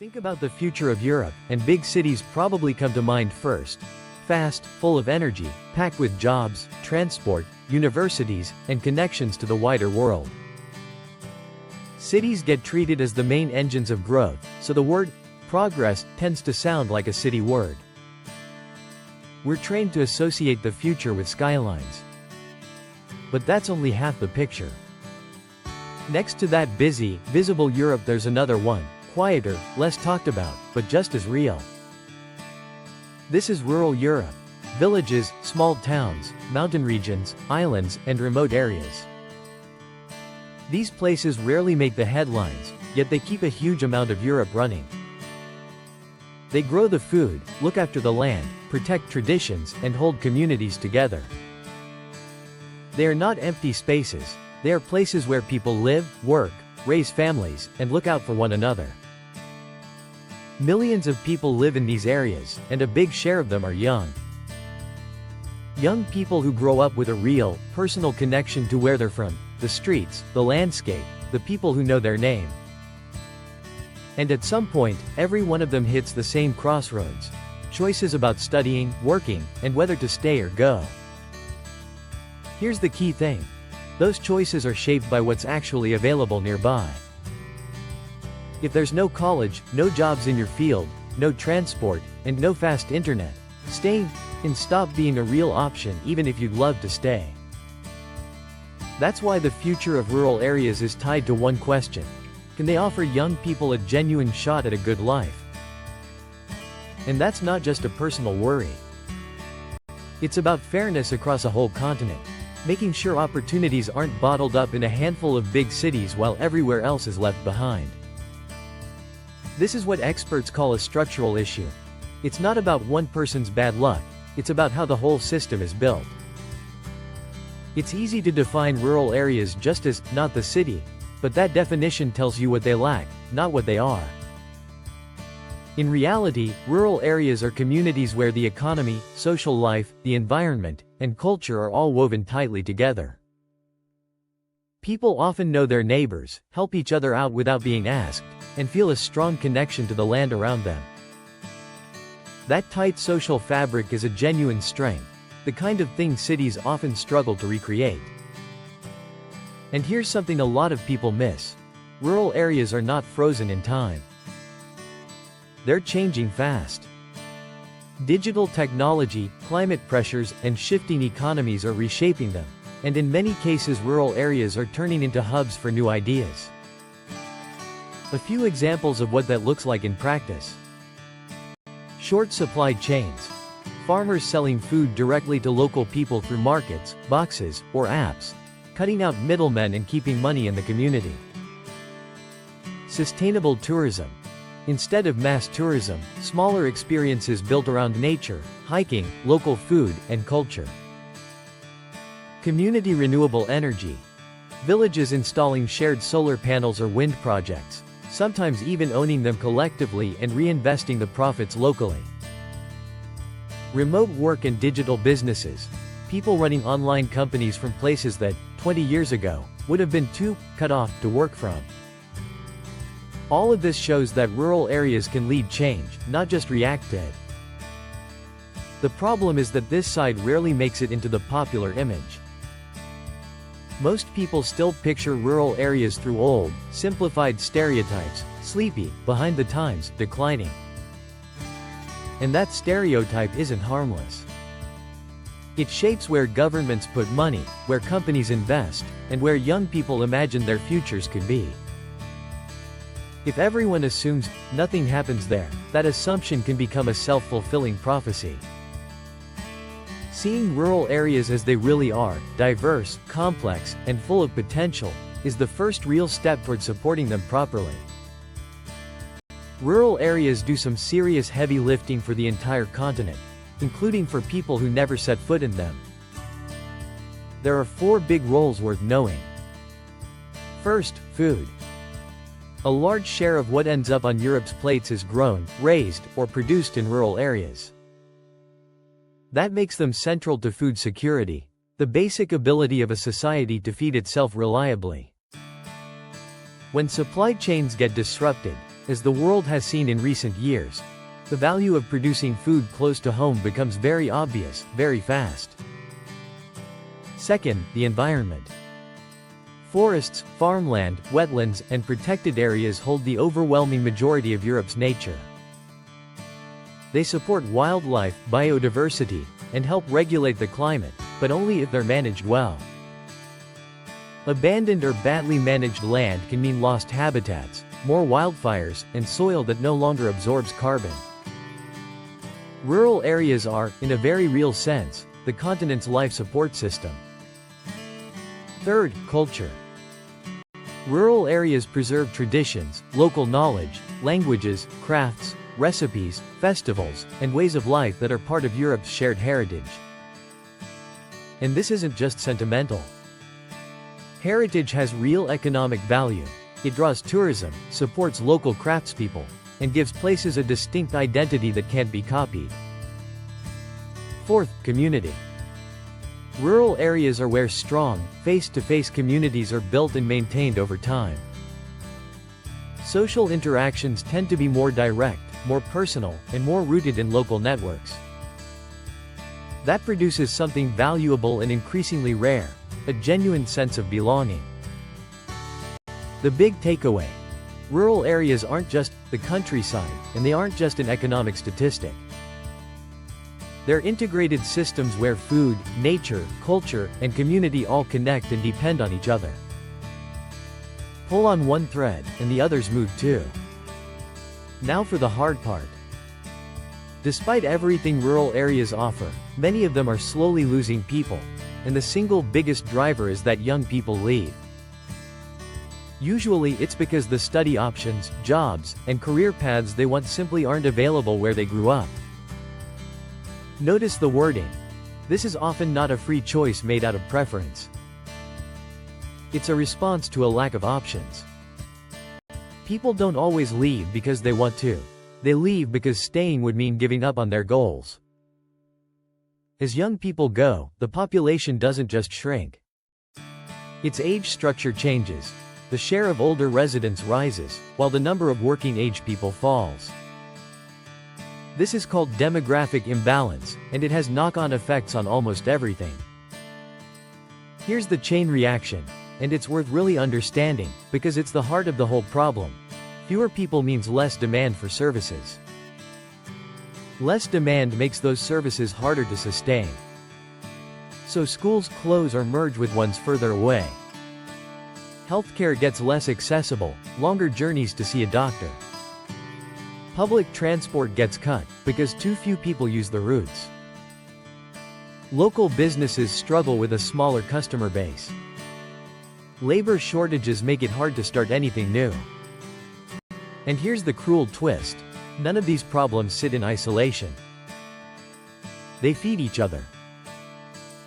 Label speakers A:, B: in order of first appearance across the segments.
A: Think about the future of Europe, and big cities probably come to mind first. Fast, full of energy, packed with jobs, transport, universities, and connections to the wider world. Cities get treated as the main engines of growth, so the word progress tends to sound like a city word. We're trained to associate the future with skylines. But that's only half the picture. Next to that busy, visible Europe, there's another one, quieter, less talked about, but just as real. This is rural Europe. Villages, small towns, mountain regions, islands, and remote areas. These places rarely make the headlines, yet they keep a huge amount of Europe running. They grow the food, look after the land, protect traditions, and hold communities together. They are not empty spaces. They are places where people live, work, raise families, and look out for one another. Millions of people live in these areas, and a big share of them are young. Young people who grow up with a real, personal connection to where they're from, the streets, the landscape, the people who know their name. And at some point, every one of them hits the same crossroads. Choices about studying, working, and whether to stay or go. Here's the key thing. Those choices are shaped by what's actually available nearby. If there's no college, no jobs in your field, no transport, and no fast internet, staying can stop being a real option even if you'd love to stay. That's why the future of rural areas is tied to one question. Can they offer young people a genuine shot at a good life? And that's not just a personal worry. It's about fairness across a whole continent, making sure opportunities aren't bottled up in a handful of big cities while everywhere else is left behind. This is what experts call a structural issue. It's not about one person's bad luck, it's about how the whole system is built. It's easy to define rural areas just as, not the city, but that definition tells you what they lack, not what they are. In reality, rural areas are communities where the economy, social life, the environment, and culture are all woven tightly together. People often know their neighbors, help each other out without being asked, and feel a strong connection to the land around them. That tight social fabric is a genuine strength, the kind of thing cities often struggle to recreate. And here's something a lot of people miss. Rural areas are not frozen in time. They're changing fast. Digital technology, climate pressures, and shifting economies are reshaping them, and in many cases rural areas are turning into hubs for new ideas. A few examples of what that looks like in practice. Short supply chains. Farmers selling food directly to local people through markets, boxes, or apps, cutting out middlemen and keeping money in the community. Sustainable tourism. Instead of mass tourism, smaller experiences built around nature, hiking, local food, and culture. Community renewable energy. Villages installing shared solar panels or wind projects, sometimes even owning them collectively and reinvesting the profits locally. Remote work and digital businesses. People running online companies from places that, 20 years ago, would have been too cut off to work from. All of this shows that rural areas can lead change, not just react to it. The problem is that this side rarely makes it into the popular image. Most people still picture rural areas through old, simplified stereotypes: sleepy, behind the times, declining. And that stereotype isn't harmless. It shapes where governments put money, where companies invest, and where young people imagine their futures could be. If everyone assumes nothing happens there, that assumption can become a self-fulfilling prophecy. Seeing rural areas as they really are, diverse, complex, and full of potential, is the first real step toward supporting them properly. Rural areas do some serious heavy lifting for the entire continent, including for people who never set foot in them. There are 4 big roles worth knowing. First, food. A large share of what ends up on Europe's plates is grown, raised, or produced in rural areas. That makes them central to food security, the basic ability of a society to feed itself reliably. When supply chains get disrupted, As the world has seen in recent years, the value of producing food close to home becomes very obvious, very fast. Second, the environment. Forests, farmland, wetlands, and protected areas hold the overwhelming majority of Europe's nature. They support wildlife, biodiversity, and help regulate the climate, but only if they're managed well. Abandoned or badly managed land can mean lost habitats, more wildfires, and soil that no longer absorbs carbon. Rural areas are, in a very real sense, the continent's life support system. Third, culture. Rural areas preserve traditions, local knowledge, languages, crafts, recipes, festivals, and ways of life that are part of Europe's shared heritage. And this isn't just sentimental. Heritage has real economic value. It draws tourism, supports local craftspeople, and gives places a distinct identity that can't be copied. Fourth, community. Rural areas are where strong, face-to-face communities are built and maintained over time. Social interactions tend to be more direct, more personal, and more rooted in local networks. That produces something valuable and increasingly rare: a genuine sense of belonging. The big takeaway: rural areas aren't just the countryside, and they aren't just an economic statistic. They're integrated systems where food, nature, culture, and community all connect and depend on each other. Pull on one thread, and the others move too. Now for the hard part. Despite everything rural areas offer, many of them are slowly losing people, and the single biggest driver is that young people leave. Usually it's because the study options, jobs, and career paths they want simply aren't available where they grew up. Notice the wording. This is often not a free choice made out of preference. It's a response to a lack of options. People don't always leave because they want to. They leave because staying would mean giving up on their goals. As young people go, the population doesn't just shrink. Its age structure changes. The share of older residents rises, while the number of working-age people falls. This is called demographic imbalance, and it has knock-on effects on almost everything. Here's the chain reaction, and it's worth really understanding, because it's the heart of the whole problem. Fewer people means less demand for services. Less demand makes those services harder to sustain. So schools close or merge with ones further away. Healthcare gets less accessible, longer journeys to see a doctor. Public transport gets cut, because too few people use the routes. Local businesses struggle with a smaller customer base. Labor shortages make it hard to start anything new. And here's the cruel twist: none of these problems sit in isolation. They feed each other.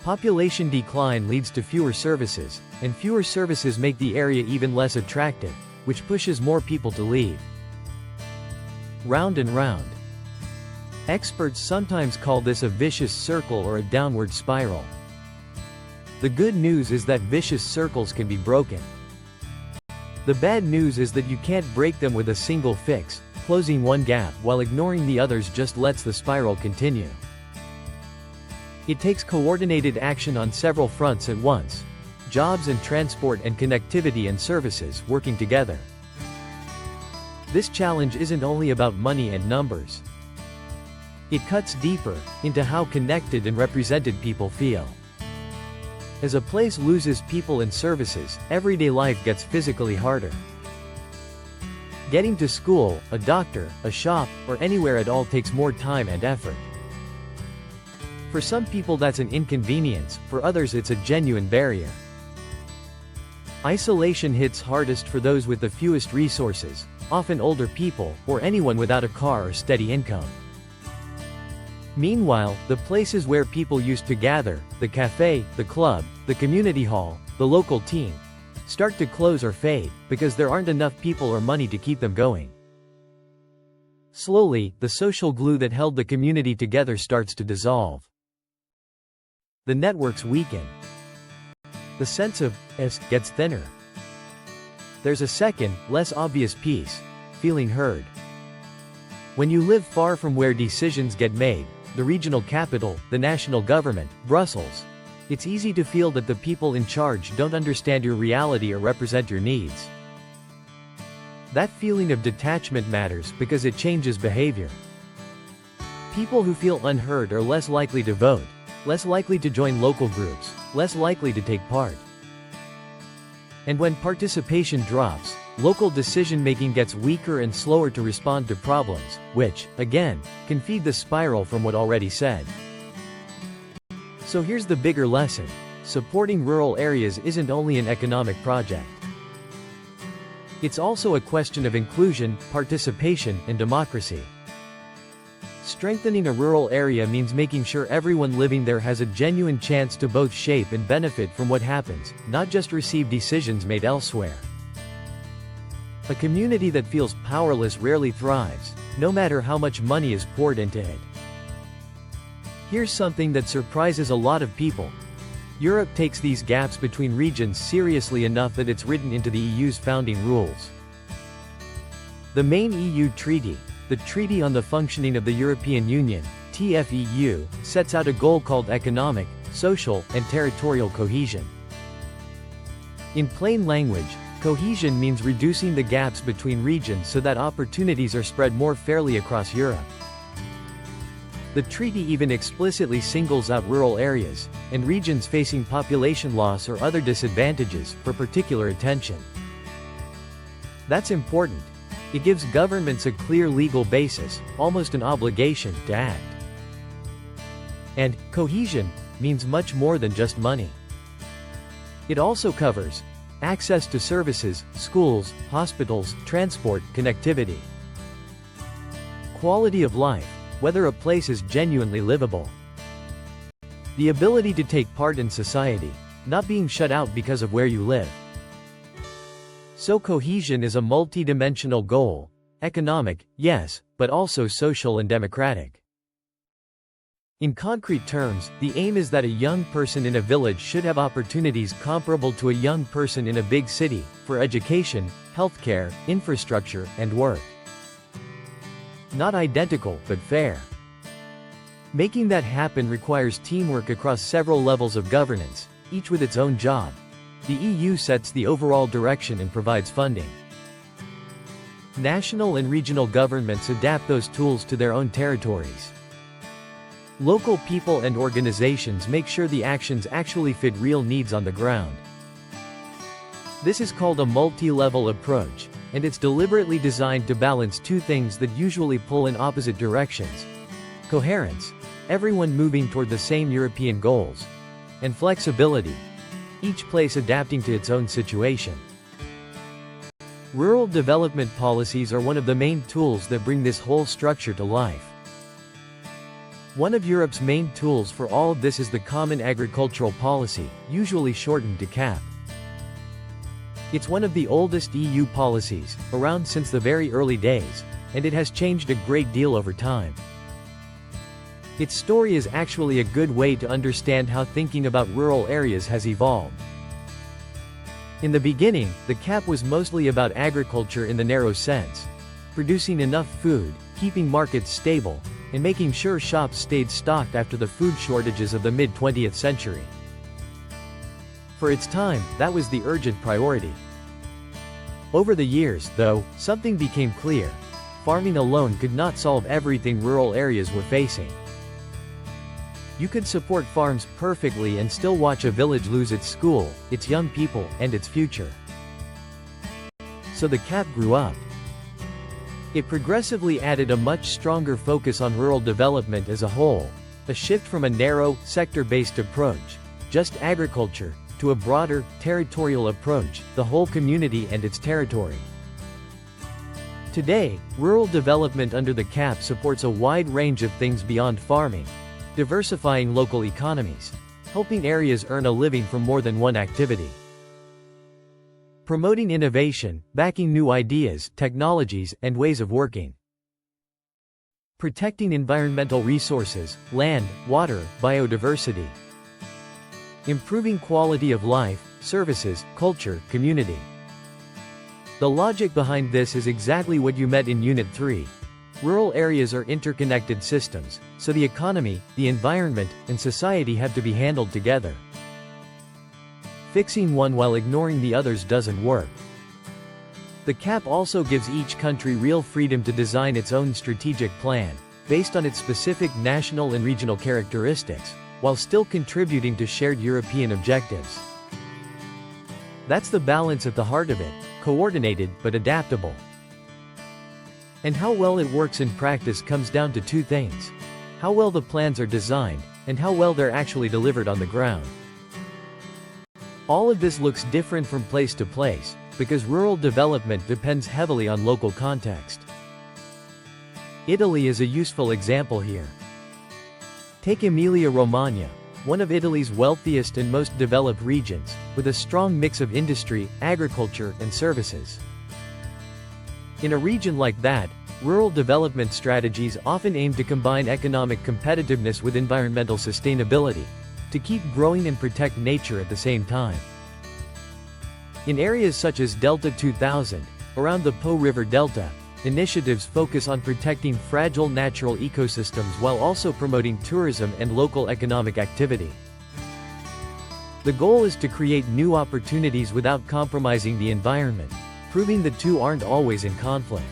A: Population decline leads to fewer services, and fewer services make the area even less attractive, which pushes more people to leave. Round and round. Experts sometimes call this a vicious circle or a downward spiral. The good news is that vicious circles can be broken. The bad news is that you can't break them with a single fix. Closing one gap while ignoring the others just lets the spiral continue. It takes coordinated action on several fronts at once: jobs and transport and connectivity and services working together. This challenge isn't only about money and numbers. It cuts deeper, into how connected and represented people feel. As a place loses people and services, everyday life gets physically harder. Getting to school, a doctor, a shop, or anywhere at all takes more time and effort. For some people that's an inconvenience, for others it's a genuine barrier. Isolation hits hardest for those with the fewest resources, often older people, or anyone without a car or steady income. Meanwhile, the places where people used to gather, the cafe, the club, the community hall, the local team, start to close or fade, because there aren't enough people or money to keep them going. Slowly, the social glue that held the community together starts to dissolve. The networks weaken. The sense of us gets thinner. There's a second, less obvious piece. feeling heard. When you live far from where decisions get made, the regional capital, the national government, Brussels, it's easy to feel that the people in charge don't understand your reality or represent your needs. That feeling of detachment matters because it changes behavior. People who feel unheard are less likely to vote, less likely to join local groups, less likely to take part. And when participation drops, local decision-making gets weaker and slower to respond to problems, which, again, can feed the spiral from what already said. So here's the bigger lesson. Supporting rural areas isn't only an economic project. It's also a question of inclusion, participation, and democracy. Strengthening a rural area means making sure everyone living there has a genuine chance to both shape and benefit from what happens, not just receive decisions made elsewhere. A community that feels powerless rarely thrives, no matter how much money is poured into it. Here's something that surprises a lot of people. Europe takes these gaps between regions seriously enough that it's written into the EU's founding rules. The main EU treaty, the Treaty on the Functioning of the European Union, TFEU, sets out a goal called economic, social, and territorial cohesion. In plain language, cohesion means reducing the gaps between regions so that opportunities are spread more fairly across Europe. The treaty even explicitly singles out rural areas, and regions facing population loss or other disadvantages, for particular attention. That's important. It gives governments a clear legal basis, almost an obligation, to act. And cohesion means much more than just money. It also covers access to services, schools, hospitals, transport, connectivity. Quality of life, whether a place is genuinely livable. The ability to take part in society, not being shut out because of where you live. So cohesion is a multi-dimensional goal. Economic, yes, but also social and democratic. In concrete terms, the aim is that a young person in a village should have opportunities comparable to a young person in a big city, for education, healthcare, infrastructure, and work. Not identical, but fair. Making that happen requires teamwork across several levels of governance, each with its own job. The EU sets the overall direction and provides funding. National and regional governments adapt those tools to their own territories. Local people and organizations make sure the actions actually fit real needs on the ground. This is called a multi-level approach, and it's deliberately designed to balance two things that usually pull in opposite directions. Coherence, everyone moving toward the same European goals, and flexibility, each place adapting to its own situation. Rural development policies are one of the main tools that bring this whole structure to life. One of Europe's main tools for all of this is the Common Agricultural Policy, usually shortened to CAP. It's one of the oldest EU policies, around since the very early days, and it has changed a great deal over time. Its story is actually a good way to understand how thinking about rural areas has evolved. In the beginning, the CAP was mostly about agriculture in the narrow sense, producing enough food, keeping markets stable, and making sure shops stayed stocked after the food shortages of the mid-20th century. For its time, that was the urgent priority. Over the years, though, something became clear. Farming alone could not solve everything rural areas were facing. You could support farms perfectly and still watch a village lose its school, its young people, and its future. So the CAP grew up. It progressively added a much stronger focus on rural development as a whole, a shift from a narrow, sector-based approach, just agriculture, to a broader, territorial approach, the whole community and its territory. Today, rural development under the CAP supports a wide range of things beyond farming, diversifying local economies, helping areas earn a living from more than one activity, promoting innovation, backing new ideas, technologies, and ways of working, protecting environmental resources, land, water, biodiversity, improving quality of life, services, culture, community. The logic behind this is exactly what you met in Unit 3. Rural areas are interconnected systems, so the economy, the environment, and society have to be handled together. Fixing one while ignoring the others doesn't work. The CAP also gives each country real freedom to design its own strategic plan, based on its specific national and regional characteristics, while still contributing to shared European objectives. That's the balance at the heart of it, coordinated but adaptable. And how well it works in practice comes down to two things: how well the plans are designed, and how well they're actually delivered on the ground. All of this looks different from place to place, because rural development depends heavily on local context. Italy is a useful example here. Take Emilia-Romagna, one of Italy's wealthiest and most developed regions, with a strong mix of industry, agriculture, and services. In a region like that, rural development strategies often aim to combine economic competitiveness with environmental sustainability, to keep growing and protect nature at the same time. In areas such as Delta 2000, around the Po River Delta, initiatives focus on protecting fragile natural ecosystems while also promoting tourism and local economic activity. The goal is to create new opportunities without compromising the environment, proving the two aren't always in conflict.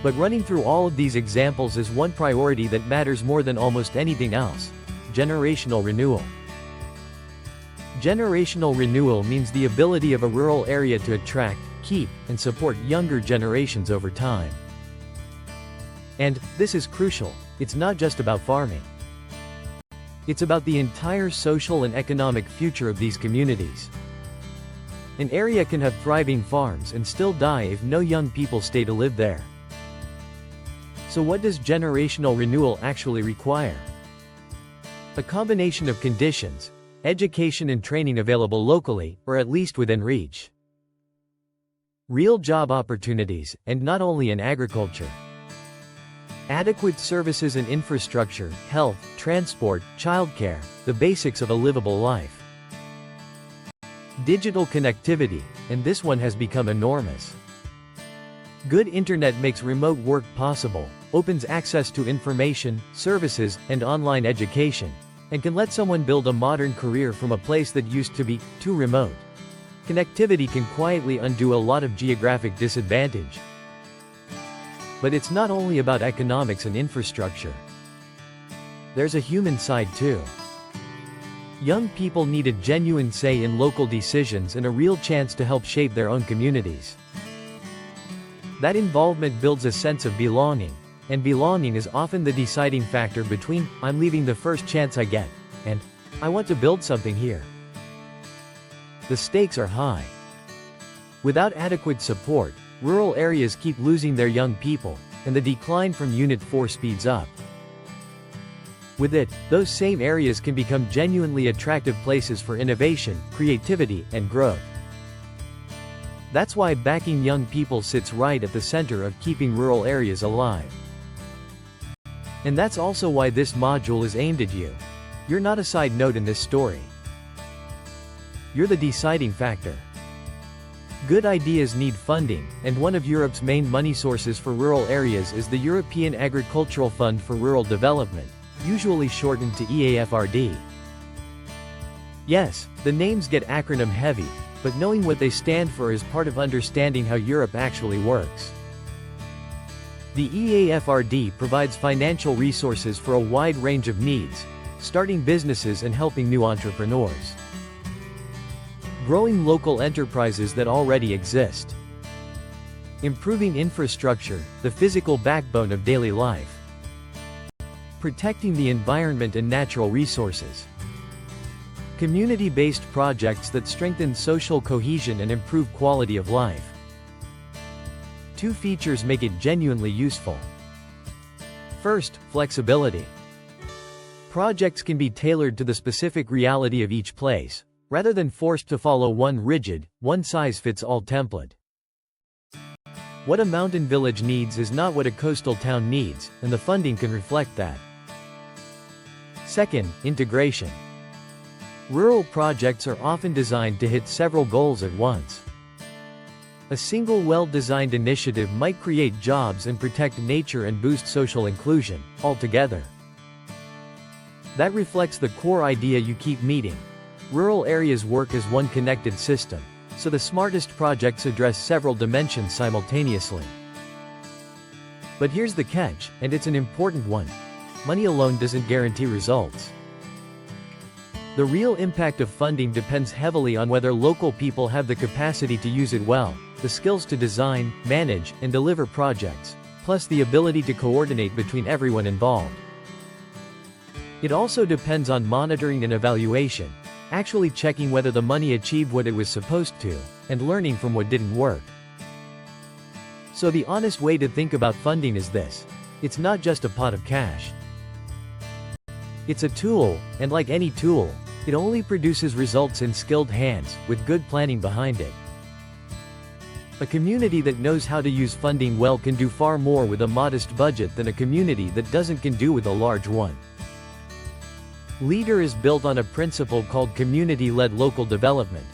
A: But running through all of these examples is one priority that matters more than almost anything else: generational renewal. Generational renewal means the ability of a rural area to attract, keep, and support younger generations over time. And, this is crucial, it's not just about farming. It's about the entire social and economic future of these communities. An area can have thriving farms and still die if no young people stay to live there. So what does generational renewal actually require? A combination of conditions: education and training available locally, or at least within reach. Real job opportunities, and not only in agriculture. Adequate services and infrastructure, health, transport, childcare, the basics of a livable life. Digital connectivity, and this one has become enormous. Good internet makes remote work possible, opens access to information, services, and online education, and can let someone build a modern career from a place that used to be too remote. Connectivity can quietly undo a lot of geographic disadvantage. But it's not only about economics and infrastructure. There's a human side too. Young people need a genuine say in local decisions and a real chance to help shape their own communities. That involvement builds a sense of belonging, and belonging is often the deciding factor between "I'm leaving the first chance I get" and "I want to build something here." The stakes are high. Without adequate support, rural areas keep losing their young people, and the decline from Unit 4 speeds up. With it, those same areas can become genuinely attractive places for innovation, creativity, and growth. That's why backing young people sits right at the center of keeping rural areas alive. And that's also why this module is aimed at you. You're not a side note in this story. You're the deciding factor. Good ideas need funding, and one of Europe's main money sources for rural areas is the European Agricultural Fund for Rural Development, usually shortened to EAFRD. Yes, the names get acronym heavy, but knowing what they stand for is part of understanding how Europe actually works. The EAFRD provides financial resources for a wide range of needs, starting businesses and helping new entrepreneurs. Growing local enterprises that already exist. Improving infrastructure, the physical backbone of daily life. Protecting the environment and natural resources. Community-based projects that strengthen social cohesion and improve quality of life. Two features make it genuinely useful. First, flexibility. Projects can be tailored to the specific reality of each place, rather than forced to follow one rigid, one-size-fits-all template. What a mountain village needs is not what a coastal town needs, and the funding can reflect that. Second, integration. Rural projects are often designed to hit several goals at once. A single well-designed initiative might create jobs and protect nature and boost social inclusion, all together. That reflects the core idea you keep meeting. Rural areas work as one connected system, so the smartest projects address several dimensions simultaneously. But here's the catch, and it's an important one. Money alone doesn't guarantee results. The real impact of funding depends heavily on whether local people have the capacity to use it well, the skills to design, manage, and deliver projects, plus the ability to coordinate between everyone involved. It also depends on monitoring and evaluation, actually checking whether the money achieved what it was supposed to, and learning from what didn't work. So the honest way to think about funding is this: it's not just a pot of cash. It's a tool, and like any tool, it only produces results in skilled hands, with good planning behind it. A community that knows how to use funding well can do far more with a modest budget than a community that doesn't can do with a large one. LEADER is built on a principle called community-led local development.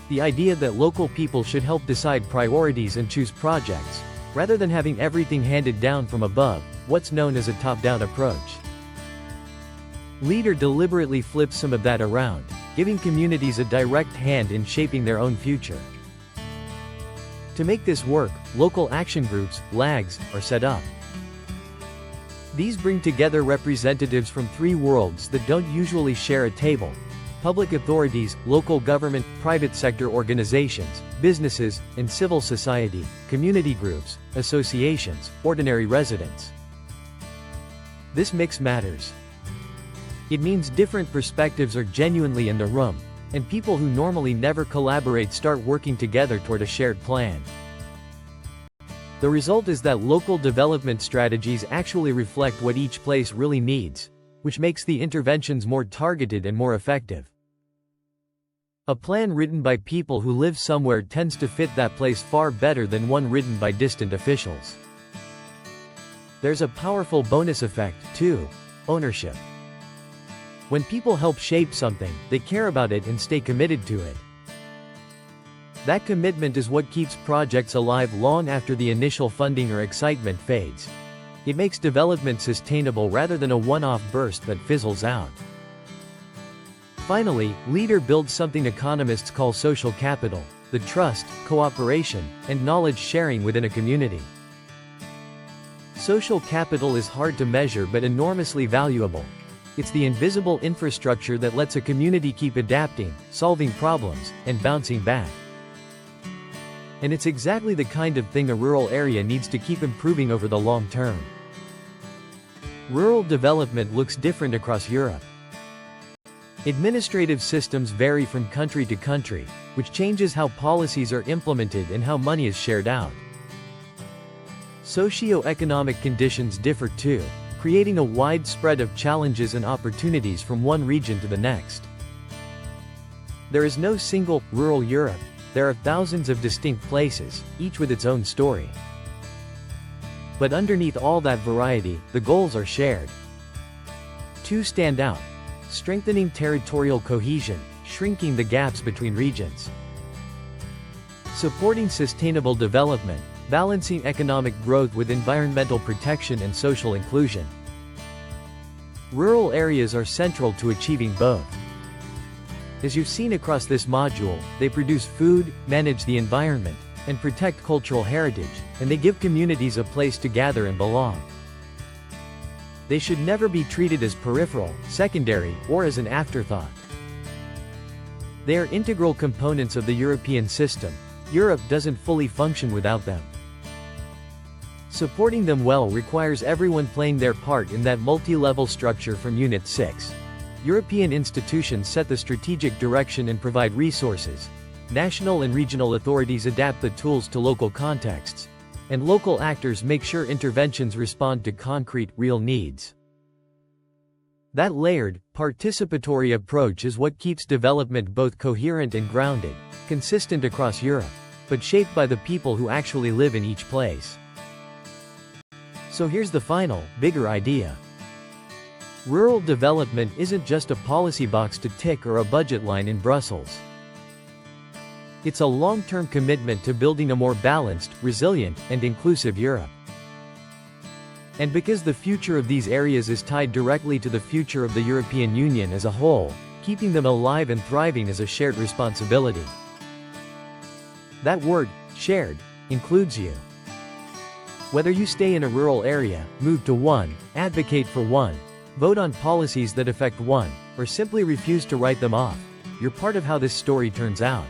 A: The idea that local people should help decide priorities and choose projects, rather than having everything handed down from above, what's known as a top-down approach. LEADER deliberately flips some of that around, giving communities a direct hand in shaping their own future. To make this work, local action groups, LAGs, are set up. These bring together representatives from three worlds that don't usually share a table: public authorities, local government, private sector organizations, businesses, and civil society, community groups, associations, ordinary residents. This mix matters. It means different perspectives are genuinely in the room, and people who normally never collaborate start working together toward a shared plan. The result is that local development strategies actually reflect what each place really needs, which makes the interventions more targeted and more effective. A plan written by people who live somewhere tends to fit that place far better than one written by distant officials. There's a powerful bonus effect, too: ownership. When people help shape something, they care about it and stay committed to it. That commitment is what keeps projects alive long after the initial funding or excitement fades. It makes development sustainable rather than a one-off burst that fizzles out. Finally, LEADER builds something economists call social capital: the trust, cooperation, and knowledge sharing within a community. Social capital is hard to measure but enormously valuable. It's the invisible infrastructure that lets a community keep adapting, solving problems, and bouncing back. And it's exactly the kind of thing a rural area needs to keep improving over the long term. Rural development looks different across Europe. Administrative systems vary from country to country, which changes how policies are implemented and how money is shared out. Socio-economic conditions differ too, creating a wide spread of challenges and opportunities from one region to the next. There is no single, rural Europe. There are thousands of distinct places, each with its own story. But underneath all that variety, the goals are shared. Two stand out: strengthening territorial cohesion, shrinking the gaps between regions. Supporting sustainable development, balancing economic growth with environmental protection and social inclusion. Rural areas are central to achieving both. As you've seen across this module, they produce food, manage the environment, and protect cultural heritage, and they give communities a place to gather and belong. They should never be treated as peripheral, secondary, or as an afterthought. They are integral components of the European system. Europe doesn't fully function without them. Supporting them well requires everyone playing their part in that multi-level structure from Unit 6. European institutions set the strategic direction and provide resources. National and regional authorities adapt the tools to local contexts. And local actors make sure interventions respond to concrete, real needs. That layered, participatory approach is what keeps development both coherent and grounded, consistent across Europe, but shaped by the people who actually live in each place. So here's the final, bigger idea. Rural development isn't just a policy box to tick or a budget line in Brussels. It's a long-term commitment to building a more balanced, resilient, and inclusive Europe. And because the future of these areas is tied directly to the future of the European Union as a whole, keeping them alive and thriving is a shared responsibility. That word, shared, includes you. Whether you stay in a rural area, move to one, advocate for one, vote on policies that affect one, or simply refuse to write them off, you're part of how this story turns out.